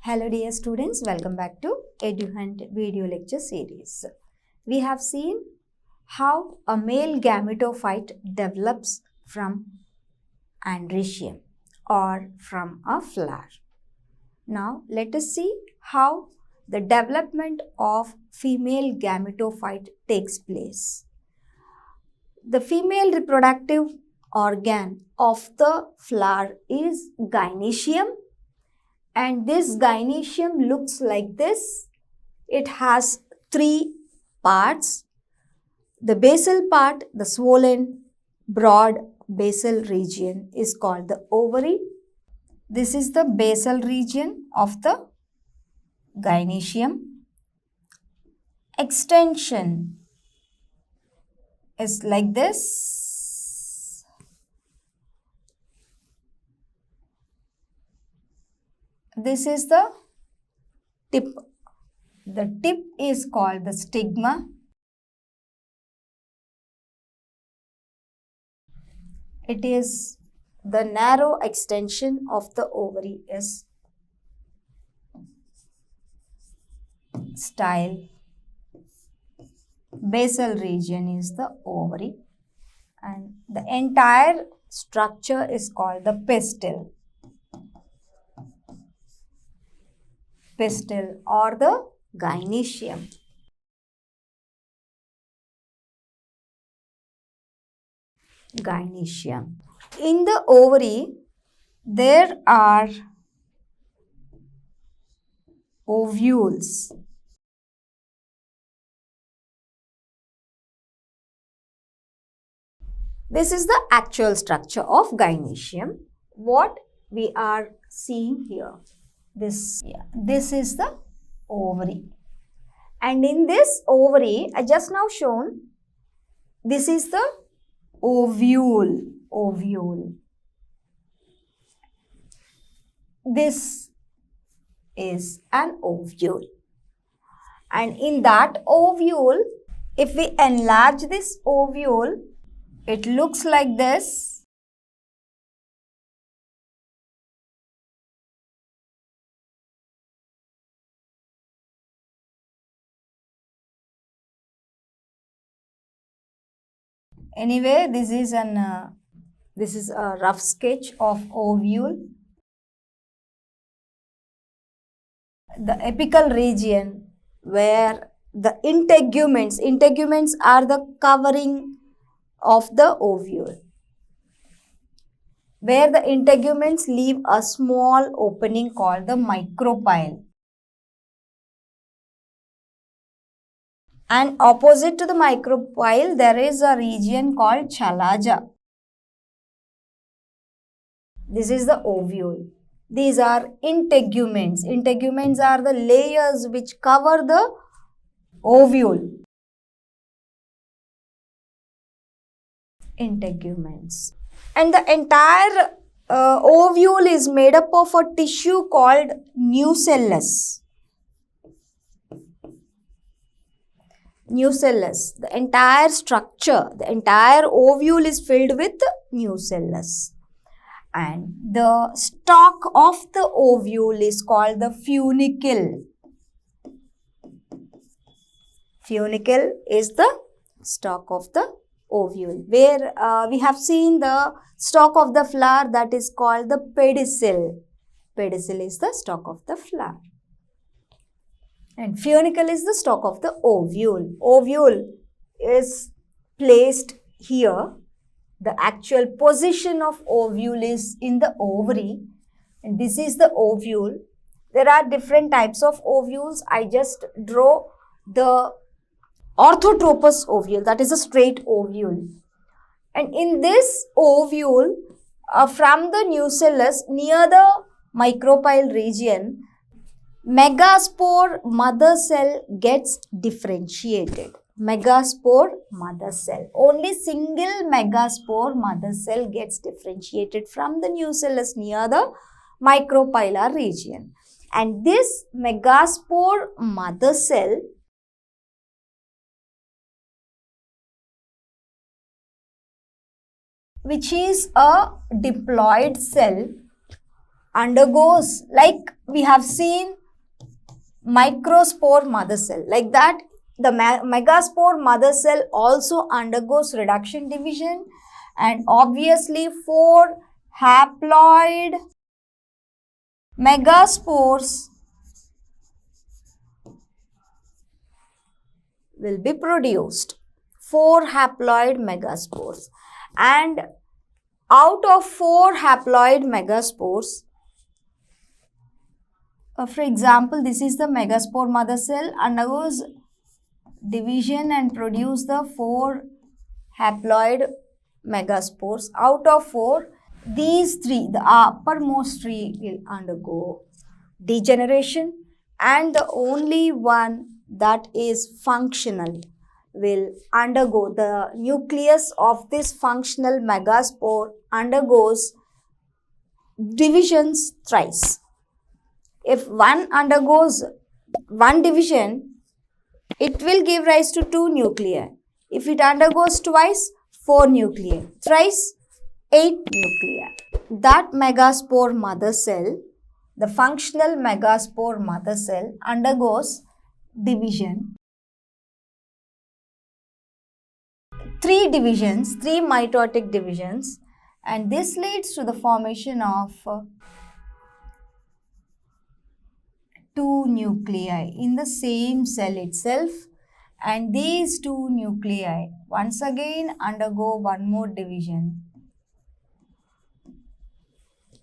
Hello dear students, welcome back to EDUHUNT video lecture series. We have seen how a male gametophyte develops from androecium or from a flower. Now let us see how the development of female gametophyte takes place. The female reproductive organ of the flower is gynoecium. And this gynoecium looks like this. It has three parts. The basal part, the swollen, broad basal region is called the ovary. This is the basal region of the gynoecium. Extension is like this. This is the tip. The tip is called the stigma. It is the narrow extension of the ovary is style. Basal region is the ovary and the entire structure is called the pistil. Pistil or the gynoecium. Gynoecium. In the ovary, there are ovules. This is the actual structure of gynoecium. What we are seeing here. This is the ovary. And in this ovary, I just now shown, this is the ovule. This is an ovule. And in that ovule, if we enlarge this ovule, it looks like this. Anyway, this is a rough sketch of ovule. The apical region where the integuments are the covering of the ovule, where the integuments leave a small opening called the micropyle. And opposite to the micropyle, there is a region called chalaja. This is the ovule. These are integuments. Integuments are the layers which cover the ovule. Integuments. And the entire ovule is made up of a tissue called nucellus. Nucellus. The entire structure, the entire ovule is filled with nucellus. And the stalk of the ovule is called the funicle. Funicle is the stalk of the ovule, where we have seen the stalk of the flower, that is called the pedicel. Pedicel is the stalk of the flower. And funicle is the stalk of the ovule. Ovule is placed here. The actual position of ovule is in the ovary. And this is the ovule. There are different types of ovules. I just draw the orthotropous ovule, that is a straight ovule. And in this ovule, from the nucellus near the micropyle region, megaspore mother cell gets differentiated. Megaspore mother cell. Only single megaspore mother cell gets differentiated from the nucellus near the micropylar region. And this megaspore mother cell which is a diploid cell undergoes, like we have seen microspore mother cell, like that the megaspore mother cell also undergoes reduction division, and obviously 4 haploid megaspores will be produced. 4 haploid megaspores, and out of 4 haploid megaspores, for example, this is the megaspore mother cell, undergoes division and produce the 4 haploid megaspores. Out of 4, these 3, the uppermost 3 will undergo degeneration, and the only one that is functional will undergo, the nucleus of this functional megaspore undergoes divisions thrice. If one undergoes one division, it will give rise to 2 nuclei. If it undergoes twice, 4 nuclei. Thrice, 8 nuclei. That megaspore mother cell, the functional megaspore mother cell, undergoes division. 3 divisions, 3 mitotic divisions, and this leads to the formation of 2 nuclei in the same cell itself, and these 2 nuclei once again undergo one more division,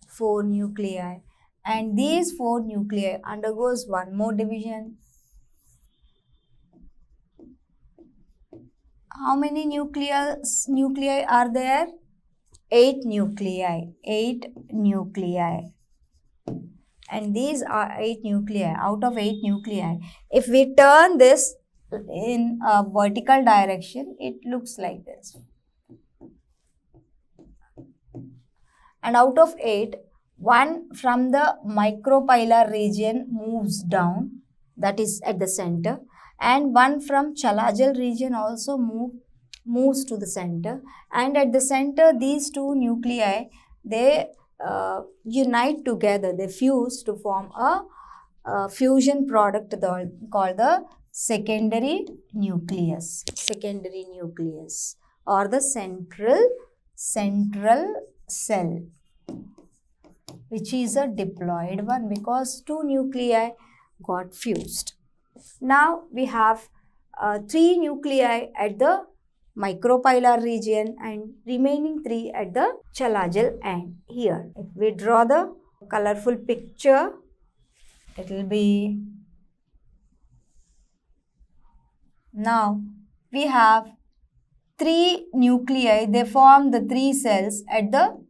4 nuclei, and these 4 nuclei undergoes one more division. How many nuclei are there? 8 nuclei. 8 nuclei. And these are 8 nuclei. Out of 8 nuclei, if we turn this in a vertical direction, it looks like this. And out of 8, one from the micropylar region moves down, that is at the center, and one from chalajal region also moves to the center, and at the center these 2 nuclei, they unite together, they fuse to form a fusion product called the secondary nucleus or the central cell, which is a diploid one because 2 nuclei got fused. Now we have 3 nuclei at the micropylar region and remaining 3 at the chalajal end. Here, if we draw the colorful picture, it will be, now we have 3 nuclei, they form the 3 cells at the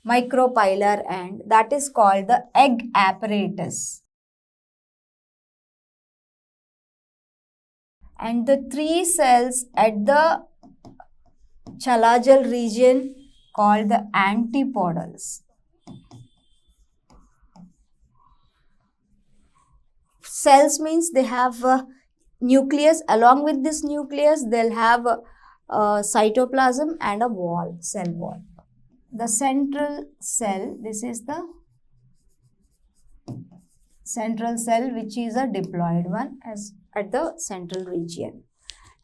micropylar end, that is called the egg apparatus. And the 3 cells at the chalajal region called the antipodals. Cells means they have a nucleus. Along with this nucleus, they'll have a cytoplasm and a wall, cell wall. The central cell, this is the central cell, which is a diploid one as at the central region.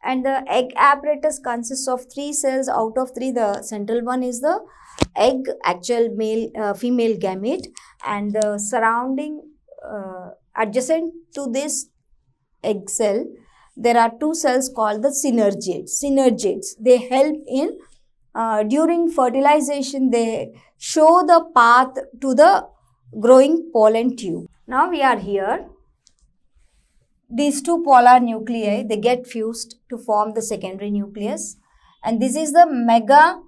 And the egg apparatus consists of 3 cells. Out of 3, the central one is the egg, actual female gamete, and the surrounding adjacent to this egg cell, there are 2 cells called the synergids. They help in during fertilization, they show the path to the growing pollen tube. Now we are here. These 2 polar nuclei, they get fused to form the secondary nucleus, and this is the mega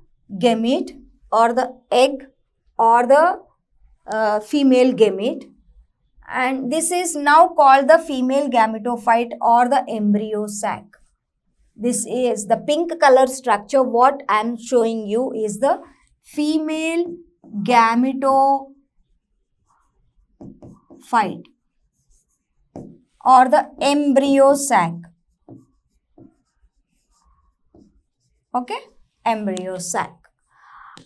gamete or the egg or the female gamete, and this is now called the female gametophyte or the embryo sac. This is the pink color structure. What I am showing you is the female gametophyte or the embryo sac. Okay, embryo sac.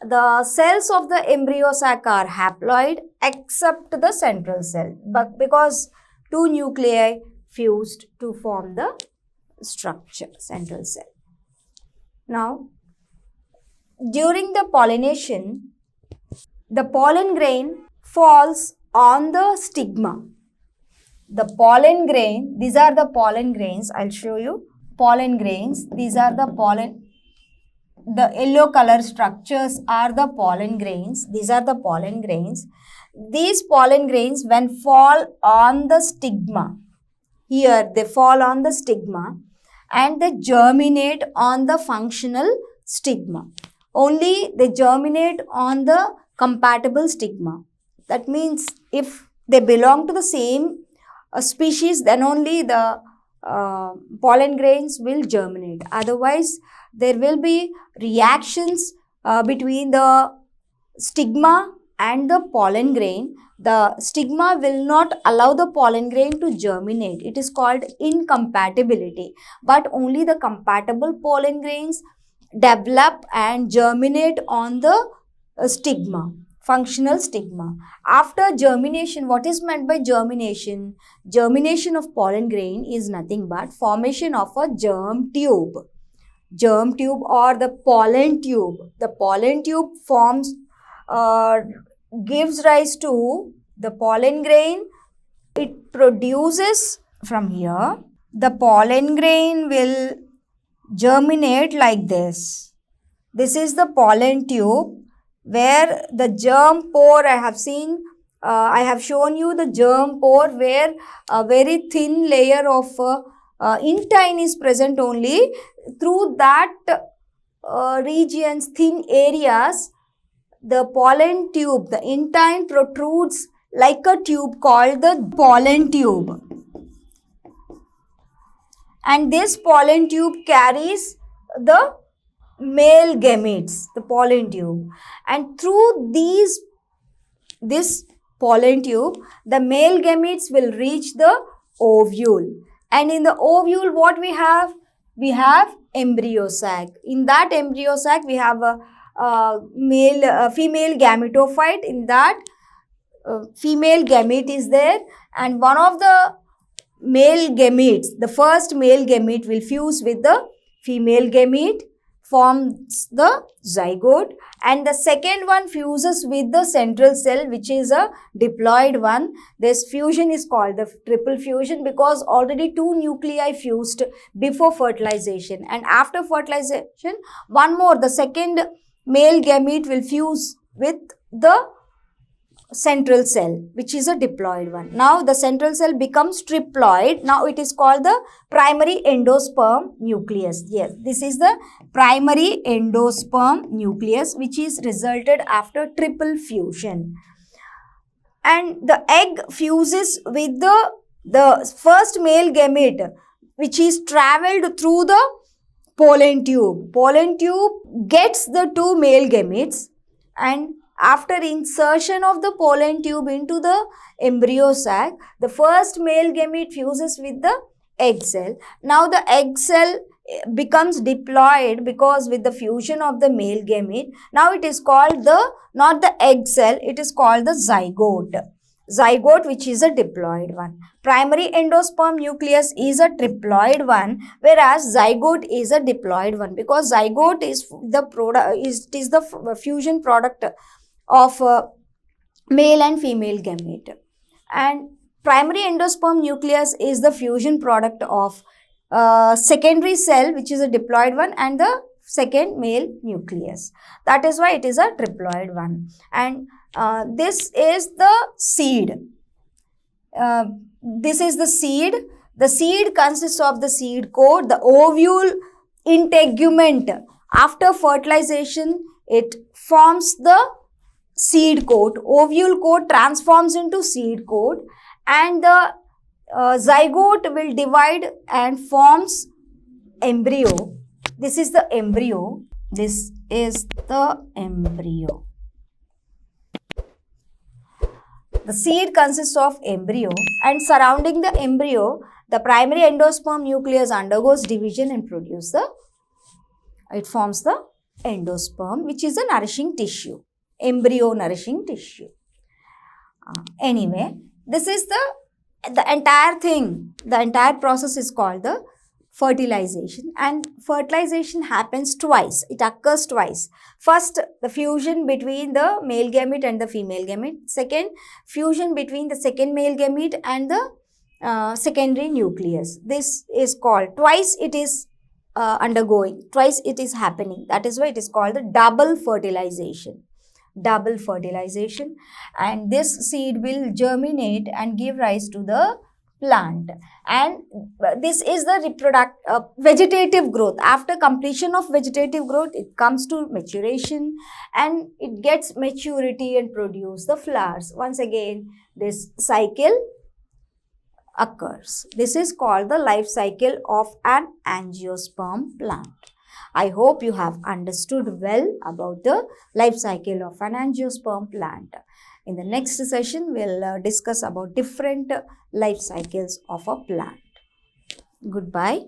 The cells of the embryo sac are haploid except the central cell, but because two nuclei fused to form the structure, central cell. Now, during the pollination, the pollen grain falls on the stigma. The pollen grain, these are the pollen grains, I'll show you. Pollen grains, these are the pollen. The yellow color structures are the pollen grains. These are the pollen grains. These pollen grains, when fall on the stigma, here they fall on the stigma and they germinate on the functional stigma. Only they germinate on the compatible stigma. That means if they belong to the same species, then only the pollen grains will germinate. Otherwise, there will be reactions between the stigma and the pollen grain. The stigma will not allow the pollen grain to germinate. It is called incompatibility. But only the compatible pollen grains develop and germinate on the stigma, functional stigma. After germination, what is meant by germination? Germination of pollen grain is nothing but formation of a germ tube. Germ tube or the pollen tube. The pollen tube forms, gives rise to the pollen grain. It produces from here. The pollen grain will germinate like this. This is the pollen tube where the germ pore I have seen. I have shown you the germ pore where a very thin layer of intine is present only. Through that regions, thin areas, the pollen tube, the intine protrudes like a tube called the pollen tube. And this pollen tube carries the male gametes, the pollen tube. And through this pollen tube, the male gametes will reach the ovule. And in the ovule, what we have? We have embryo sac. In that embryo sac, we have a female gametophyte. In that, female gamete is there, and one of the male gametes, the first male gamete will fuse with the female gamete, forms the zygote, and the second one fuses with the central cell, which is a diploid one. This fusion is called the triple fusion because already two nuclei fused before fertilization, and after fertilization, one more, the second male gamete will fuse with the central cell, which is a diploid one. Now the central cell becomes triploid. Now it is called the primary endosperm nucleus. Yes, this is the primary endosperm nucleus, which is resulted after triple fusion. And the egg fuses with the first male gamete, which is travelled through the pollen tube. Pollen tube gets the two male gametes, and after insertion of the pollen tube into the embryo sac, the first male gamete fuses with the egg cell. Now the egg cell becomes diploid because with the fusion of the male gamete. Now it is called not the egg cell, it is called the zygote. Zygote, which is a diploid one. Primary endosperm nucleus is a triploid one, whereas zygote is a diploid one, because zygote is the fusion product of male and female gamete, and primary endosperm nucleus is the fusion product of secondary cell, which is a diploid one, and the second male nucleus. That is why it is a triploid one. And this is the seed. This is the seed. The seed consists of the seed coat, the ovule integument. After fertilization, it forms the seed coat. Ovule coat transforms into seed coat, and the zygote will divide and forms embryo. This is the embryo. This is the embryo. The seed consists of embryo, and surrounding the embryo, the primary endosperm nucleus undergoes division and it forms the endosperm, which is a nourishing tissue, embryo nourishing tissue. Anyway, this is the entire thing, the entire process is called the fertilization, and fertilization happens twice. It occurs twice. First, the fusion between the male gamete and the female gamete. Second, fusion between the second male gamete and the secondary nucleus. This is called, twice it is undergoing, twice it is happening. That is why it is called the double fertilization. Double fertilization, and this seed will germinate and give rise to the plant, and this is the vegetative growth. After completion of vegetative growth, it comes to maturation and it gets maturity and produce the flowers. Once again, this cycle occurs. This is called the life cycle of an angiosperm plant. I hope you have understood well about the life cycle of an angiosperm plant. In the next session, we'll discuss about different life cycles of a plant. Goodbye.